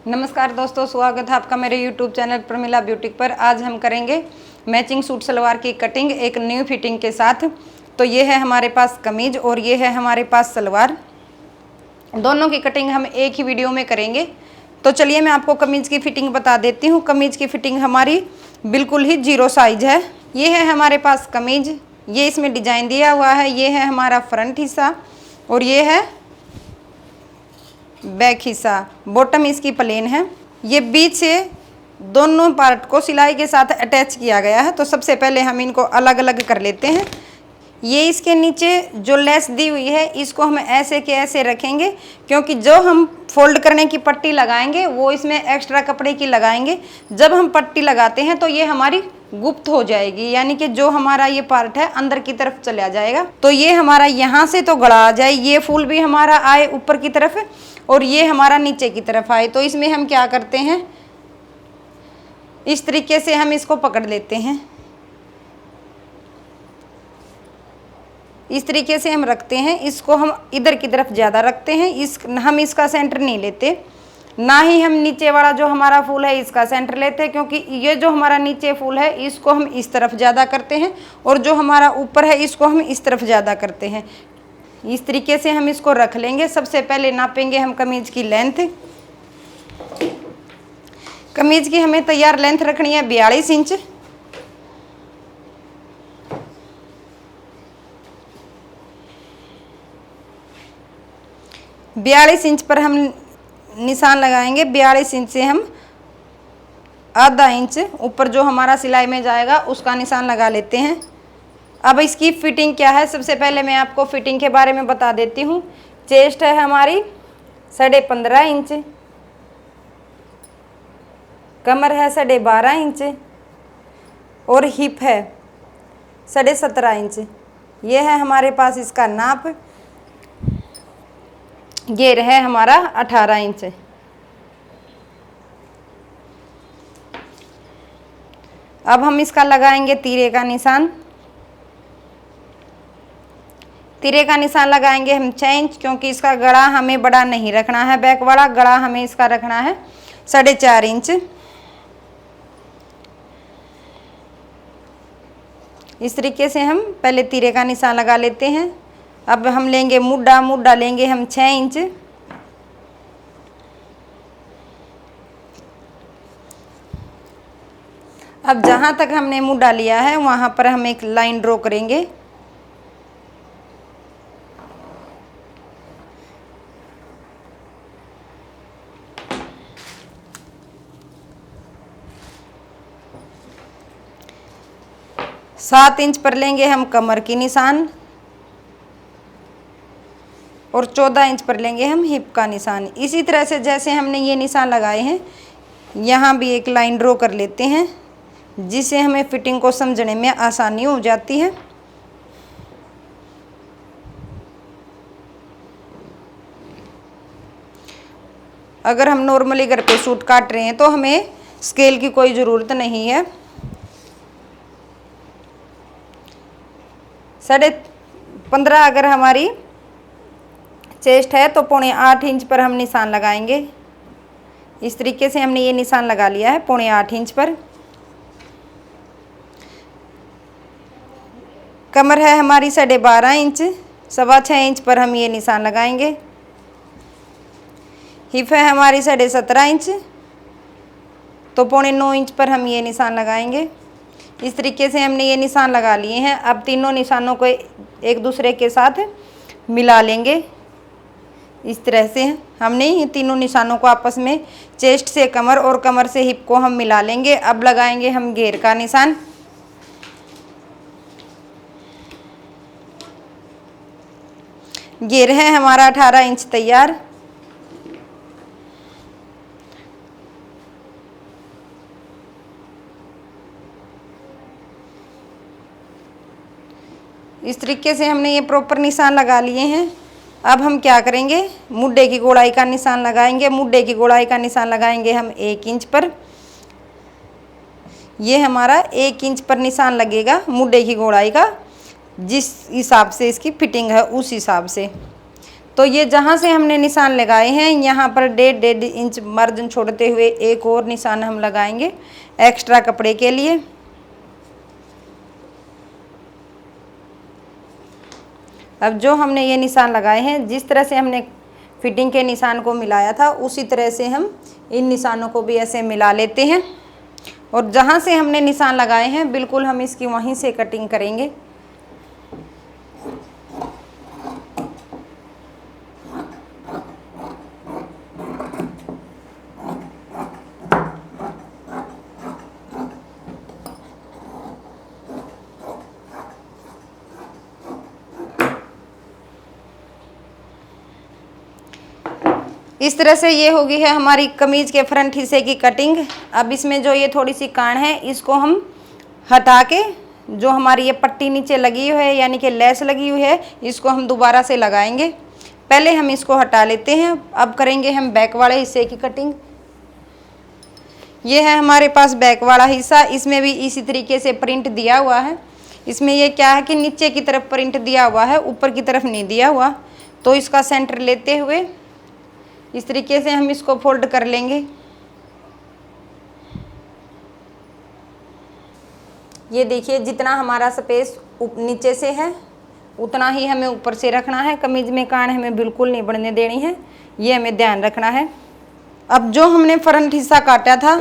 नमस्कार दोस्तों, स्वागत है आपका मेरे YouTube चैनल प्रमिला ब्यूटी पर। आज हम करेंगे मैचिंग सूट सलवार की कटिंग एक न्यू फिटिंग के साथ। तो ये है हमारे पास कमीज और ये है हमारे पास सलवार। दोनों की कटिंग हम एक ही वीडियो में करेंगे। तो चलिए मैं आपको कमीज की फिटिंग बता देती हूँ। कमीज की फिटिंग हमारी बिल्कुल ही 0 साइज है। ये है हमारे पास कमीज, ये इसमें डिजाइन दिया हुआ है। ये है हमारा फ्रंट हिस्सा और ये है बैक हिस्सा। बॉटम इसकी प्लेन है। ये बीच से दोनों पार्ट को सिलाई के साथ अटैच किया गया है। तो सबसे पहले हम इनको अलग अलग कर लेते हैं। ये इसके नीचे जो लेस दी हुई है इसको हम ऐसे के ऐसे रखेंगे, क्योंकि जो हम फोल्ड करने की पट्टी लगाएंगे वो इसमें एक्स्ट्रा कपड़े की लगाएंगे। जब हम पट्टी लगाते हैं तो ये हमारी गुप्त हो जाएगी, यानी कि जो हमारा ये पार्ट है अंदर की तरफ चला जाएगा। तो ये हमारा यहाँ से तो गड़ा आ जाए, ये फूल भी हमारा आए ऊपर की तरफ और ये हमारा नीचे की तरफ आए। तो इसमें हम क्या करते हैं, इस तरीके से हम इसको पकड़ लेते हैं। इस तरीके से हम रखते हैं। इसको हम इधर की तरफ ज़्यादा रखते हैं। हम इसका सेंटर नहीं लेते, ना ही हम नीचे वाला जो हमारा फूल है इसका सेंटर लेते हैं, क्योंकि ये जो हमारा नीचे फूल है इसको हम इस तरफ ज़्यादा करते हैं और जो हमारा ऊपर है इसको हम इस तरफ ज़्यादा करते हैं। इस तरीके से हम इसको रख लेंगे। सबसे पहले नापेंगे हम कमीज की लेंथ। कमीज की हमें तैयार लेंथ रखनी है 42 इंच। बयालीस इंच पर हम निशान लगाएंगे। 42 इंच से हम आधा इंच ऊपर जो हमारा सिलाई में जाएगा उसका निशान लगा लेते हैं। अब इसकी फिटिंग क्या है, सबसे पहले मैं आपको फिटिंग के बारे में बता देती हूँ। चेस्ट है हमारी 15.5 इंच, कमर है 12.5 इंच और हिप है 17.5 इंच। ये है हमारे पास इसका नाप। घेर है हमारा 18 इंच। अब हम इसका लगाएंगे तीरे का निशान। तीरे का निशान लगाएंगे हम 6 इंच, क्योंकि इसका गड़ा हमें बड़ा नहीं रखना है। बैक वाला गड़ा हमें इसका रखना है 4.5 इंच। इस तरीके से हम पहले तीरे का निशान लगा लेते हैं। अब हम लेंगे मुड्डा। मुड्डा लेंगे हम 6 इंच। अब जहाँ तक हमने मुड्डा लिया है वहाँ पर हम एक लाइन ड्रॉ करेंगे। सात इंच पर लेंगे हम कमर की निशान और 14 इंच पर लेंगे हम हिप का निशान। इसी तरह से जैसे हमने ये निशान लगाए हैं यहाँ भी एक लाइन ड्रॉ कर लेते हैं, जिससे हमें फिटिंग को समझने में आसानी हो जाती है। अगर हम नॉर्मली घर पे सूट काट रहे हैं तो हमें स्केल की कोई ज़रूरत नहीं है। 15.5 अगर हमारी चेस्ट है तो 7.25 इंच पर हम निशान लगाएंगे। इस तरीके से हमने ये निशान लगा लिया है 7.25 इंच पर। कमर है हमारी 12.5 इंच, 6.25 इंच पर हम ये निशान लगाएंगे। हिप है हमारी 17.5 इंच, तो 8.25 इंच पर हम ये निशान लगाएंगे। इस तरीके से हमने ये निशान लगा लिए हैं। अब तीनों निशानों को एक दूसरे के साथ मिला लेंगे। इस तरह से हमने ये तीनों निशानों को आपस में चेस्ट से कमर और कमर से हिप को हम मिला लेंगे। अब लगाएंगे हम घेर का निशान। घेर है हमारा 18 इंच तैयार। इस तरीके से हमने ये प्रॉपर निशान लगा लिए हैं। अब हम क्या करेंगे, मुड्डे की गोलाई का निशान लगाएंगे। मुड्डे की गोलाई का निशान लगाएंगे हम 1 इंच पर। ये हमारा 1 इंच पर निशान लगेगा मुड्डे की गोलाई का। जिस हिसाब से इसकी फिटिंग है उस हिसाब से। तो ये जहाँ से हमने निशान लगाए हैं यहाँ पर 1.5 इंच मार्जिन छोड़ते हुए एक और निशान हम लगाएंगे एक्स्ट्रा कपड़े के लिए। अब जो हमने ये निशान लगाए हैं, जिस तरह से हमने फिटिंग के निशान को मिलाया था उसी तरह से हम इन निशानों को भी ऐसे मिला लेते हैं और जहाँ से हमने निशान लगाए हैं बिल्कुल हम इसकी वहीं से कटिंग करेंगे। इस तरह से ये होगी है हमारी कमीज के फ्रंट हिस्से की कटिंग। अब इसमें जो ये थोड़ी सी कान है इसको हम हटा के जो हमारी ये पट्टी नीचे लगी हुई है यानी कि लेस लगी हुई है इसको हम दोबारा से लगाएंगे। पहले हम इसको हटा लेते हैं। अब करेंगे हम बैक वाले हिस्से की कटिंग। ये है हमारे पास बैक वाला हिस्सा, इसमें भी इसी तरीके से प्रिंट दिया हुआ है। इसमें ये क्या है कि नीचे की तरफ प्रिंट दिया हुआ है, ऊपर की तरफ नहीं दिया हुआ। तो इसका सेंटर लेते हुए इस तरीके से हम इसको फोल्ड कर लेंगे। ये देखिए जितना हमारा स्पेस नीचे से है उतना ही हमें ऊपर से रखना है। कमीज में कान हमें बिल्कुल नहीं बढ़ने देनी है, ये हमें ध्यान रखना है। अब जो हमने फ्रंट हिस्सा काटा था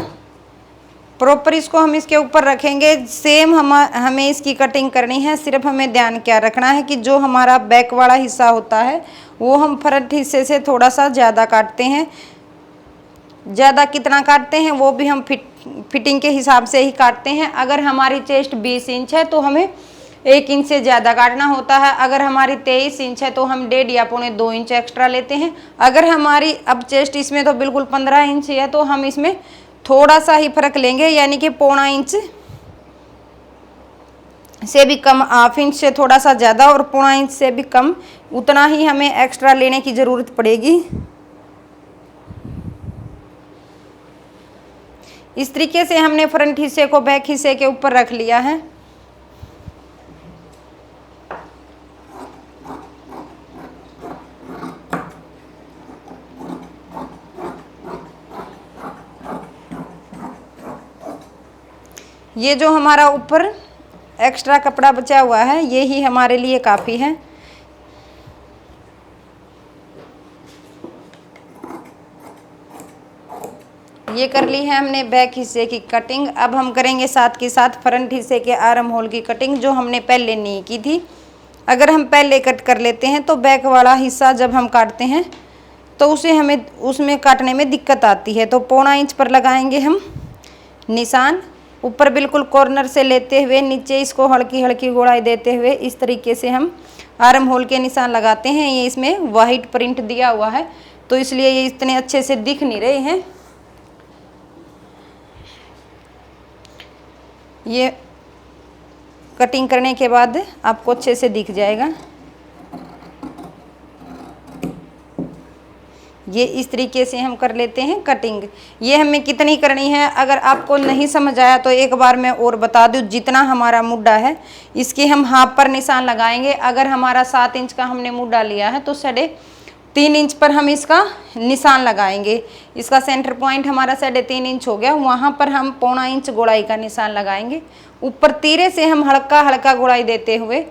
प्रॉपर इसको हम इसके ऊपर रखेंगे। सेम हमें इसकी कटिंग करनी है। सिर्फ हमें ध्यान क्या रखना है कि जो हमारा बैक वाला हिस्सा होता है वो हम फ्रंट हिस्से से थोड़ा सा ज़्यादा काटते हैं। ज़्यादा कितना काटते हैं वो भी हम फिटिंग के हिसाब से ही काटते हैं। अगर हमारी चेस्ट 20 इंच है तो हमें 1 इंच से ज़्यादा काटना होता है। अगर हमारी 23 इंच है तो हम 1.5 या 2 इंच एक्स्ट्रा लेते हैं। अगर हमारी अब चेस्ट इसमें तो बिल्कुल 15 इंच है तो हम इसमें थोड़ा सा ही फर्क लेंगे यानी कि 0.25 इंच से भी कम, 1/2 इंच से थोड़ा सा ज़्यादा और 0.25 इंच से भी कम, उतना ही हमें एक्स्ट्रा लेने की ज़रूरत पड़ेगी। इस तरीके से हमने फ्रंट हिस्से को बैक हिस्से के ऊपर रख लिया है। ये जो हमारा ऊपर एक्स्ट्रा कपड़ा बचा हुआ है ये ही हमारे लिए काफ़ी है। ये कर ली है हमने बैक हिस्से की कटिंग। अब हम करेंगे साथ के साथ फ्रंट हिस्से के आर्म होल की कटिंग जो हमने पहले नहीं की थी। अगर हम पहले कट कर लेते हैं तो बैक वाला हिस्सा जब हम काटते हैं तो उसमें काटने में दिक्कत आती है। तो 0.25 इंच पर लगाएंगे हम निशान। ऊपर बिल्कुल कॉर्नर से लेते हुए नीचे इसको हल्की हल्की गोलाई देते हुए इस तरीके से हम आर्म होल के निशान लगाते हैं। ये इसमें वाइट प्रिंट दिया हुआ है तो इसलिए ये इतने अच्छे से दिख नहीं रहे हैं। ये कटिंग करने के बाद आपको अच्छे से दिख जाएगा। ये इस तरीके से हम कर लेते हैं कटिंग। ये हमें कितनी करनी है अगर आपको नहीं समझ आया तो एक बार मैं और बता दूं। जितना हमारा मुड्ढा है इसके हम हाफ पर निशान लगाएंगे। अगर हमारा 7 इंच का हमने मुड्ढा लिया है तो 3.5 इंच पर हम इसका निशान लगाएंगे। इसका सेंटर पॉइंट हमारा 3.5 इंच हो गया, वहाँ पर हम 0.25 इंच गोलाई का निशान लगाएंगे। ऊपर तीरे से हम हल्का हल्का गोलाई देते हुए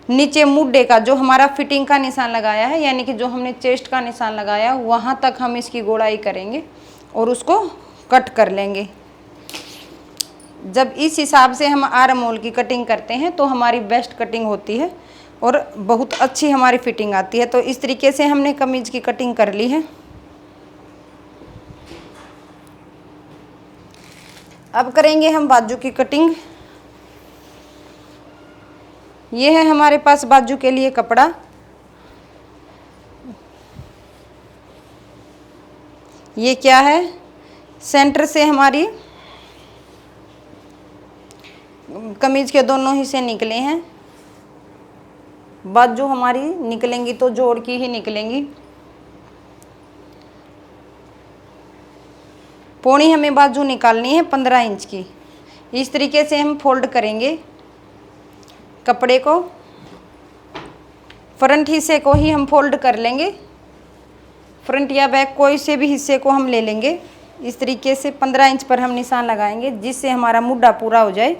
नीचे मुड्ढे का जो हमारा फिटिंग का निशान लगाया है यानी कि जो हमने चेस्ट का निशान लगाया वहाँ तक हम इसकी गोलाई करेंगे और उसको कट कर लेंगे। जब इस हिसाब से हम आर्म होल की कटिंग करते हैं तो हमारी बेस्ट कटिंग होती है और बहुत अच्छी हमारी फिटिंग आती है। तो इस तरीके से हमने कमीज की कटिंग कर ली है। अब करेंगे हम बाजू की कटिंग। ये है हमारे पास बाजू के लिए कपड़ा। ये क्या है, सेंटर से हमारी कमीज के दोनों हिस्से निकले हैं। बाजू हमारी निकलेंगी तो जोड़ की ही निकलेंगी। पौनी हमें बाजू निकालनी है 15 इंच की। इस तरीके से हम फोल्ड करेंगे कपड़े को। फ्रंट हिस्से को ही हम फोल्ड कर लेंगे। फ्रंट या बैक कोई से भी हिस्से को हम ले लेंगे। इस तरीके से 15 इंच पर हम निशान लगाएंगे, जिससे हमारा मुड्ढा पूरा हो जाए।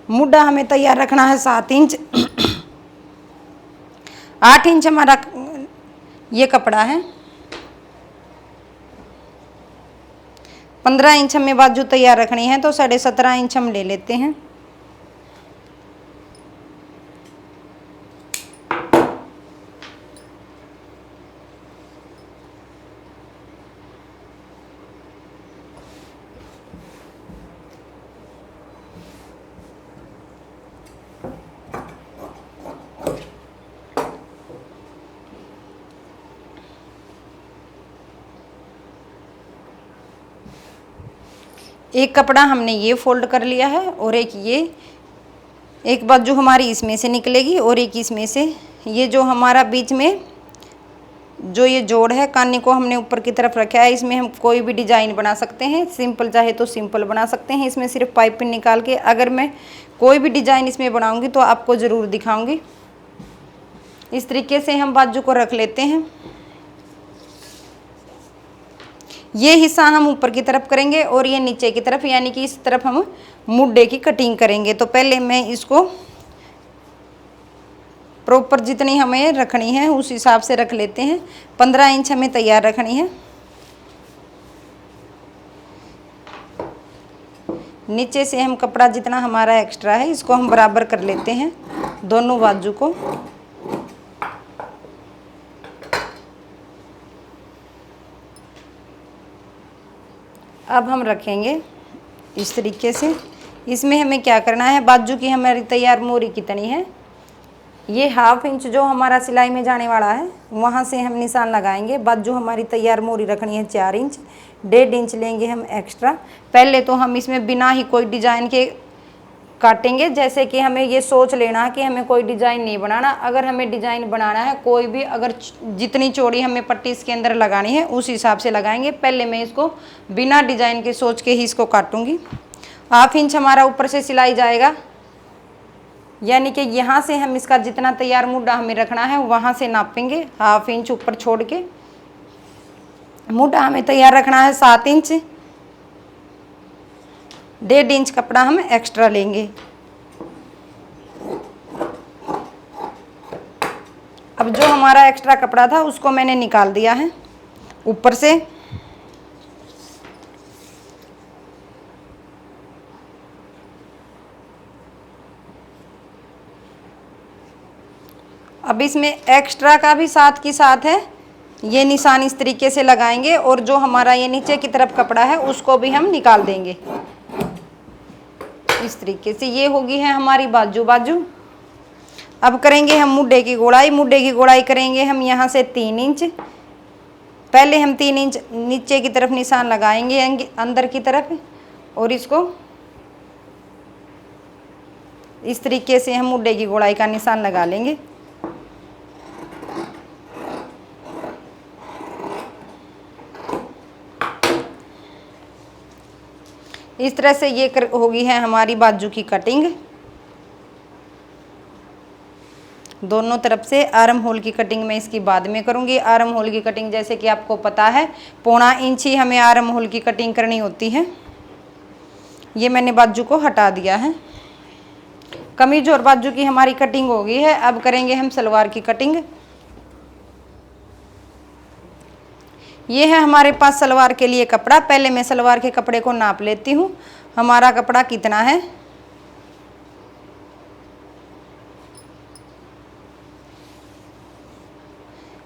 मुड्ढा हमें तैयार रखना है 7 इंच। 8 इंच हमारा ये कपड़ा है। 15 इंच हमें बाजू तैयार रखनी है, तो 17.5 इंच हम ले लेते हैं। एक कपड़ा हमने ये फोल्ड कर लिया है और एक बाजू हमारी इसमें से निकलेगी और एक इसमें से। ये जो हमारा बीच में जो ये जोड़ है, कान्नी को हमने ऊपर की तरफ रखा है। इसमें हम कोई भी डिजाइन बना सकते हैं, सिंपल चाहे तो सिंपल बना सकते हैं। इसमें सिर्फ पाइपिंग निकाल के अगर मैं कोई भी डिजाइन इसमें बनाऊंगी तो आपको ज़रूर दिखाऊंगी। इस तरीके से हम बाजू को रख लेते हैं। ये हिस्सा हम ऊपर की तरफ करेंगे और ये नीचे की तरफ, यानी कि इस तरफ हम मुड्ढे की कटिंग करेंगे। तो पहले मैं इसको प्रॉपर जितनी हमें रखनी है उस हिसाब से रख लेते हैं। 15 इंच हमें तैयार रखनी है। नीचे से हम कपड़ा जितना हमारा एक्स्ट्रा है इसको हम बराबर कर लेते हैं दोनों बाजू को। अब हम रखेंगे इस तरीके से। इसमें हमें क्या करना है, बाजू की हमारी तैयार मोरी कितनी है, ये 1/2 इंच जो हमारा सिलाई में जाने वाला है वहाँ से हम निशान लगाएंगे। बाजू हमारी तैयार मोरी रखनी है 4 इंच। 1.5 इंच लेंगे हम एक्स्ट्रा। पहले तो हम इसमें बिना ही कोई डिजाइन के काटेंगे। जैसे कि हमें ये सोच लेना है कि हमें कोई डिजाइन नहीं बनाना। अगर हमें डिजाइन बनाना है कोई भी, अगर जितनी चौड़ी हमें पट्टी इसके अंदर लगानी है उस हिसाब से लगाएंगे। पहले मैं इसको बिना डिजाइन के सोच के ही इसको काटूंगी। 1/2 इंच हमारा ऊपर से सिलाई जाएगा, यानी कि यहाँ से हम इसका जितना तैयार मुड्ढा हमें रखना है वहाँ से नापेंगे। 1/2 इंच ऊपर छोड़ के मुड्ढा हमें तैयार रखना है 7 इंच। 1.5 इंच कपड़ा हम एक्स्ट्रा लेंगे। अब जो हमारा एक्स्ट्रा कपड़ा था उसको मैंने निकाल दिया है ऊपर से। अब इसमें एक्स्ट्रा का भी साथ की साथ है, ये निशान इस तरीके से लगाएंगे और जो हमारा ये नीचे की तरफ कपड़ा है उसको भी हम निकाल देंगे इस तरीके से। ये होगी है हमारी बाजू। अब करेंगे हम मुड्ढे की गोलाई। मुड्ढे की गोलाई करेंगे हम यहाँ से 3 इंच। पहले हम 3 इंच नीचे की तरफ निशान लगाएंगे अंदर की तरफ और इसको इस तरीके से हम मुड्ढे की गोलाई का निशान लगा लेंगे। इस तरह से ये होगी है हमारी बाजू की कटिंग। दोनों तरफ से आर्म होल की कटिंग मैं इसकी बाद में करूंगी। आर्म होल की कटिंग जैसे कि आपको पता है 1.25 इंच ही हमें आर्म होल की कटिंग करनी होती है। ये मैंने बाजू को हटा दिया है। कमीज और बाजू की हमारी कटिंग हो गई है। अब करेंगे हम सलवार की कटिंग। ये है हमारे पास सलवार के लिए कपड़ा। पहले मैं सलवार के कपड़े को नाप लेती हूँ। हमारा कपड़ा कितना है,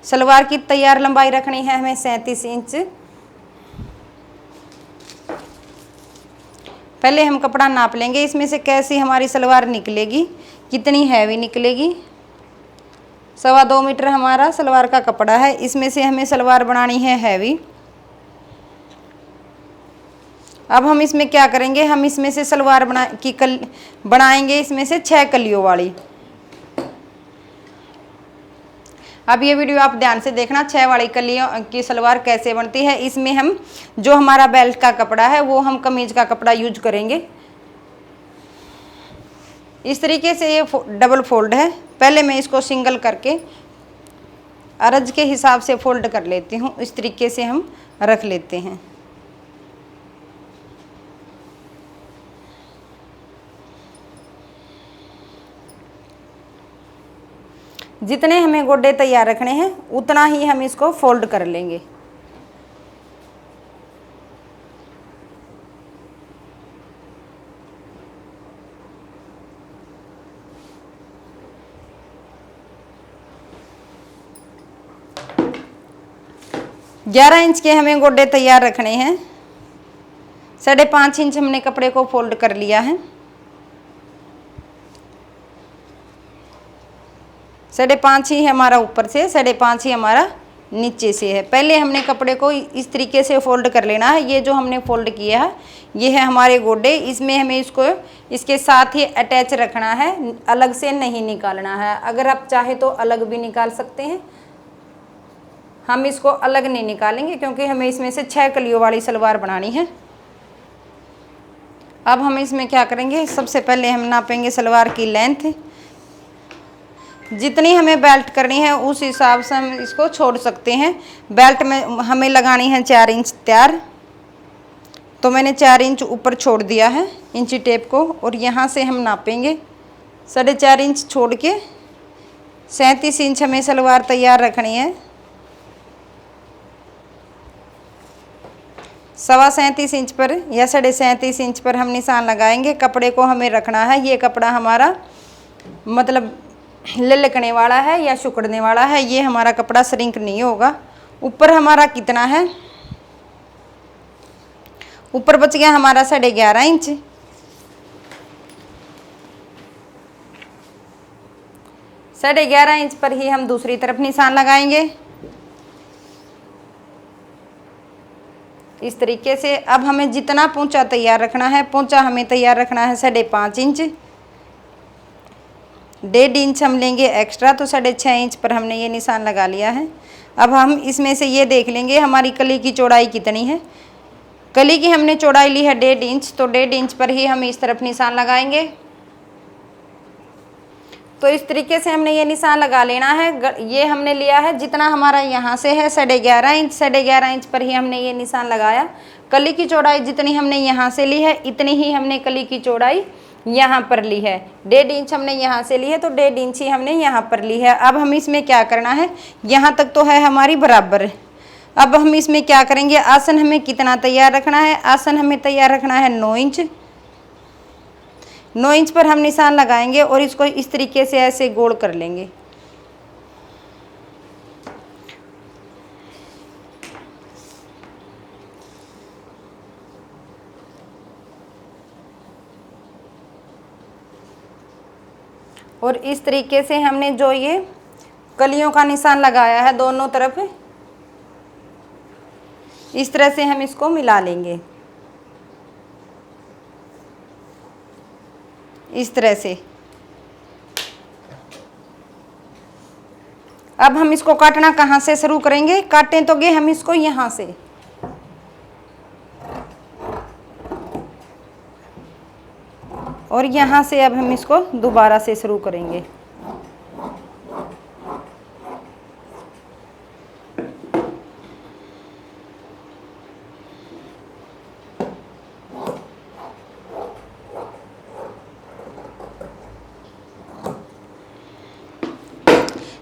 सलवार की तैयार लंबाई रखनी है हमें 37 इंच। पहले हम कपड़ा नाप लेंगे, इसमें से कैसी हमारी सलवार निकलेगी, कितनी हैवी निकलेगी। 2.25 मीटर हमारा सलवार का कपड़ा है। इसमें से हमें सलवार बनानी है हैवी। अब हम इसमें क्या करेंगे, हम इसमें से सलवार बनाएंगे इसमें से 6 कलियों वाली। अब ये वीडियो आप ध्यान से देखना, 6 वाली कलियों की सलवार कैसे बनती है। इसमें हम जो हमारा बेल्ट का कपड़ा है वो हम कमीज का कपड़ा यूज करेंगे। इस तरीके से ये डबल फोल्ड है। पहले मैं इसको सिंगल करके अरज के हिसाब से फोल्ड कर लेती हूँ। इस तरीके से हम रख लेते हैं। जितने हमें गोड्डे तैयार रखने हैं उतना ही हम इसको फोल्ड कर लेंगे। ग्यारह इंच के हमें गोड्डे तैयार रखने हैं। 5.5 इंच हमने कपड़े को फोल्ड कर लिया है। 5.5 ही हमारा ऊपर से, 5.5 ही हमारा नीचे से है। पहले हमने कपड़े को इस तरीके से फोल्ड कर लेना है। ये जो हमने फोल्ड किया है ये है हमारे गोड्डे। इसमें हमें इसको इसके साथ ही अटैच रखना है, अलग से नहीं निकालना है। अगर आप चाहे तो अलग भी निकाल सकते हैं, हम इसको अलग नहीं निकालेंगे क्योंकि हमें इसमें से 6 कलियों वाली सलवार बनानी है। अब हम इसमें क्या करेंगे, सबसे पहले हम नापेंगे सलवार की लेंथ। जितनी हमें बेल्ट करनी है उस हिसाब से हम इसको छोड़ सकते हैं। बेल्ट में हमें लगानी है 4 इंच तैयार, तो मैंने 4 इंच ऊपर छोड़ दिया है इंची टेप को। और यहाँ से हम नापेंगे 4.5 इंच छोड़ के 37 इंच हमें सलवार तैयार रखनी है। 37.25 इंच पर या 37.5 इंच पर हम निशान लगाएंगे। कपड़े को हमें रखना है, ये कपड़ा हमारा मतलब ललकने वाला है या सिकुड़ने वाला है, ये हमारा कपड़ा श्रिंक नहीं होगा। ऊपर हमारा कितना है, ऊपर बच गया हमारा 11.5 इंच। 11.5 इंच पर ही हम दूसरी तरफ निशान लगाएंगे इस तरीके से। अब हमें जितना पोंचा तैयार रखना है, पोंचा हमें तैयार रखना है 5.5 इंच। 1.5 इंच हम लेंगे एक्स्ट्रा, तो 6.5 इंच पर हमने ये निशान लगा लिया है। अब हम इसमें से ये देख लेंगे हमारी कली की चौड़ाई कितनी है। कली की हमने चौड़ाई ली है 1.5 इंच, तो 1.5 इंच पर ही हम इस तरफ निशान लगाएंगे। तो इस तरीके से हमने ये निशान लगा लेना है। ये हमने लिया है जितना हमारा यहाँ से है 11.5 इंच, 11.5 इंच पर ही हमने ये निशान लगाया। कली की चौड़ाई जितनी हमने यहाँ से ली है इतनी ही हमने कली की चौड़ाई यहाँ पर ली है। 1.5 इंच हमने यहाँ से ली है, तो 1.5 इंच ही हमने यहाँ पर ली है। अब हम इसमें क्या करना है, यहाँ तक तो है हमारी बराबर। अब हम इसमें क्या करेंगे, आसन हमें कितना तैयार रखना है, आसन हमें तैयार रखना है 9 इंच। 9 इंच पर हम निशान लगाएंगे और इसको इस तरीके से ऐसे गोल कर लेंगे। और इस तरीके से हमने जो ये कलियों का निशान लगाया है दोनों तरफ, इस तरह से हम इसको मिला लेंगे इस तरह से। अब हम इसको काटना कहाँ से शुरू करेंगे, काटें तो गे हम इसको यहाँ से। और यहाँ से अब हम इसको दोबारा से शुरू करेंगे।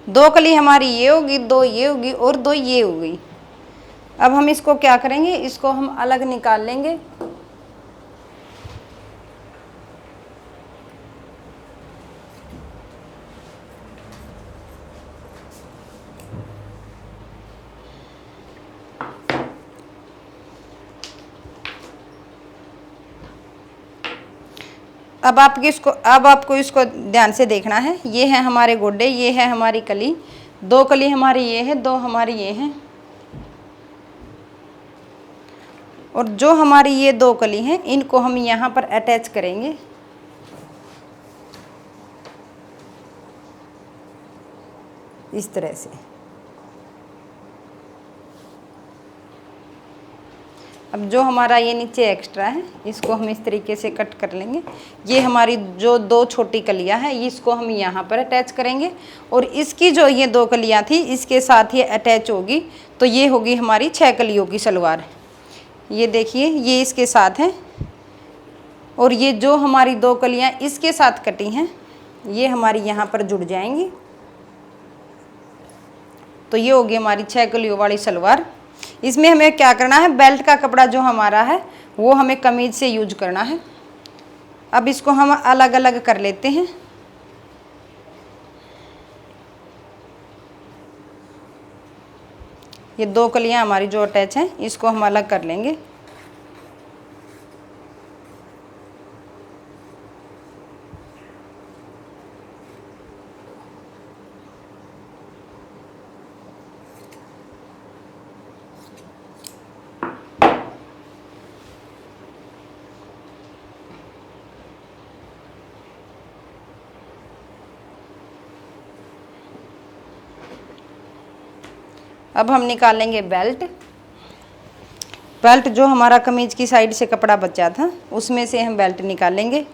दो कली हमारी ये होगी, 2 ये होगी और 2 ये होगी। अब हम इसको क्या करेंगे, इसको हम अलग निकाल लेंगे। अब आपको इसको ध्यान से देखना है। ये है हमारे गोड्डे, ये है हमारी कली। 2 कली हमारी ये है, 2 हमारी ये हैं। और जो हमारी ये 2 कली हैं इनको हम यहाँ पर अटैच करेंगे। इस तरह से अब जो हमारा ये नीचे एक्स्ट्रा है इसको हम इस तरीके से कट कर लेंगे। ये हमारी जो 2 छोटी कलियां हैं इसको हम यहाँ पर अटैच करेंगे और इसकी जो ये 2 कलियां थी इसके साथ ये अटैच होगी, तो ये होगी हमारी 6 कलियों की सलवार। ये देखिए ये इसके साथ है और ये जो हमारी 2 कलियां इसके साथ कटी हैं ये हमारी यहाँ पर जुड़ जाएंगी, तो ये होगी हमारी 6 कलियों वाली सलवार। इसमें हमें क्या करना है, बेल्ट का कपड़ा जो हमारा है वो हमें कमीज से यूज करना है। अब इसको हम अलग अलग कर लेते हैं। ये 2 कलियां हमारी जो अटैच हैं इसको हम अलग कर लेंगे। अब हम निकालेंगे बेल्ट। बेल्ट जो हमारा कमीज की साइड से कपड़ा बचा था उसमें से हम बेल्ट निकालेंगे।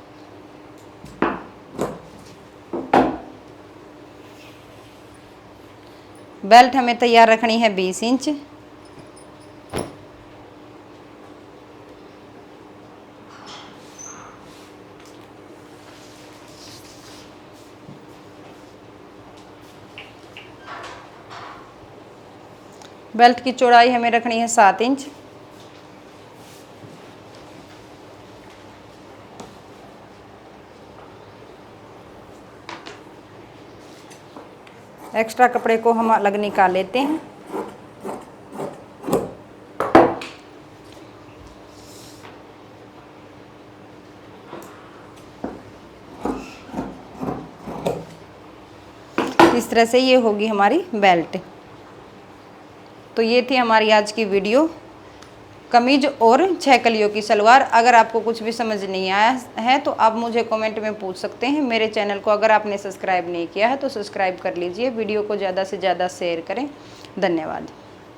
बेल्ट हमें तैयार रखनी है 20 इंच। बेल्ट की चौड़ाई हमें रखनी है 7 इंच। एक्स्ट्रा कपड़े को हम अलग निकाल लेते हैं। इस तरह से ये होगी हमारी बेल्ट। तो ये थी हमारी आज की वीडियो, कमीज और 6 कलियों की सलवार। अगर आपको कुछ भी समझ नहीं आया है तो आप मुझे कमेंट में पूछ सकते हैं। मेरे चैनल को अगर आपने सब्सक्राइब नहीं किया है तो सब्सक्राइब कर लीजिए। वीडियो को ज़्यादा से ज़्यादा शेयर करें। धन्यवाद।